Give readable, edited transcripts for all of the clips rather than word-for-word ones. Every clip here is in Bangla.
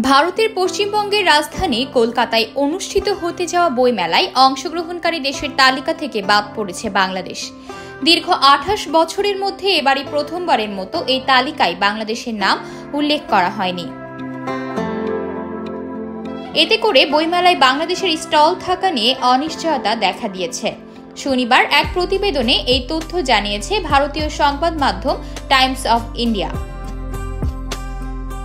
ভারতের পশ্চিমবঙ্গের রাজধানী কলকাতায় অনুষ্ঠিত হতে যাওয়া বইমেলায় অংশগ্রহণকারী দেশের তালিকা থেকে বাদ পড়েছে বাংলাদেশ। দীর্ঘ 28 বছরের মধ্যে এবারই প্রথমবারের মতো এই তালিকায় বাংলাদেশের নাম উল্লেখ করা হয়নি। এতে করে বইমেলায় বাংলাদেশের স্টল থাকা নিয়ে অনিশ্চয়তা দেখা দিয়েছে। শনিবার এক প্রতিবেদনে এই তথ্য জানিয়েছে ভারতীয় সংবাদ মাধ্যম টাইমস অফ ইন্ডিয়া।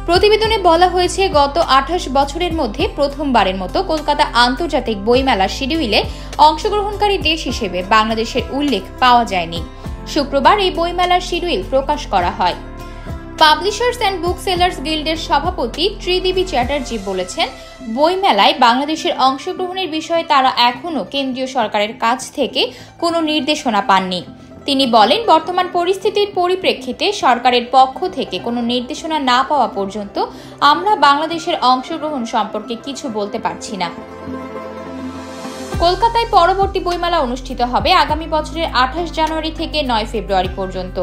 প্রতিবেদনে বলা হয়েছে, গত 28 বছরের মধ্যে প্রথমবারের মতো কলকাতা আন্তর্জাতিক বইমেলার শিডিউলে অংশগ্রহণকারী দেশ হিসেবে বাংলাদেশের উল্লেখ পাওয়া যায়নি। শুক্রবার এই বইমেলার শিডিউল প্রকাশ করা হয়। পাবলিশার্স অ্যান্ড বুক সেলার্স গিল্ডের সভাপতি ত্রিদেবী চ্যাটার্জি বলেছেন, বইমেলায় বাংলাদেশের অংশগ্রহণের বিষয়ে তারা এখনও কেন্দ্রীয় সরকারের কাছ থেকে কোনো নির্দেশনা পাননি। তিনি বলেন, বর্তমান পরিস্থিতির পরিপ্রেক্ষিতে সরকারের পক্ষ থেকে কোনো নির্দেশনা না পাওয়া পর্যন্ত আমরা বাংলাদেশের অংশগ্রহণ সম্পর্কে কিছু বলতে পারছি না। কলকাতায় পরবর্তী বইমেলা অনুষ্ঠিত হবে আগামী বছরের 28 জানুয়ারি থেকে 9 ফেব্রুয়ারি পর্যন্ত।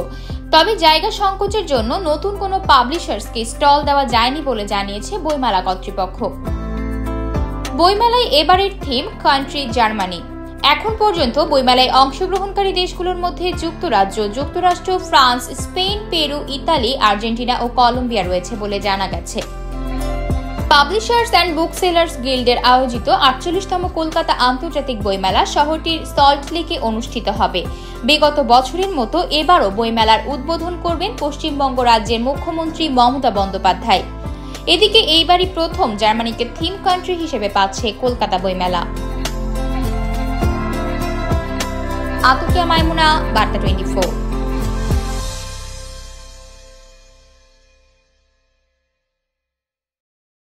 তবে জায়গা সংকোচের জন্য নতুন কোনো পাবলিশার্সকে স্টল দেওয়া যায়নি বলে জানিয়েছে বইমেলা কর্তৃপক্ষ। বইমেলায় এবারের থিম কান্ট্রি জার্মানি। এখন পর্যন্ত বইমেলায় অংশগ্রহণকারী দেশগুলোর মধ্যে যুক্তরাজ্য, যুক্তরাষ্ট্র, France, Spain, Peru, Italy, Argentina ও কলম্বিয়া রয়েছে বলে জানা গেছে। পাবলিশার্স অ্যান্ড বুক সেলার্স গিল্ডের আয়োজিত 48তম কলকাতা আন্তর্জাতিক বইমেলা শহরটির সল্টলেকে অনুষ্ঠিত হবে। বিগত বছরের মতো এবারও বইমেলার উদ্বোধন করবেন পশ্চিমবঙ্গ রাজ্যের মুখ্যমন্ত্রী মমতা বন্দ্যোপাধ্যায়। এদিকে এইবারই প্রথম জার্মানিকে থিম কান্ট্রি হিসেবে পাচ্ছে কলকাতা বইমেলা। আতকিয়া মাইমুনা, বার্তা 24।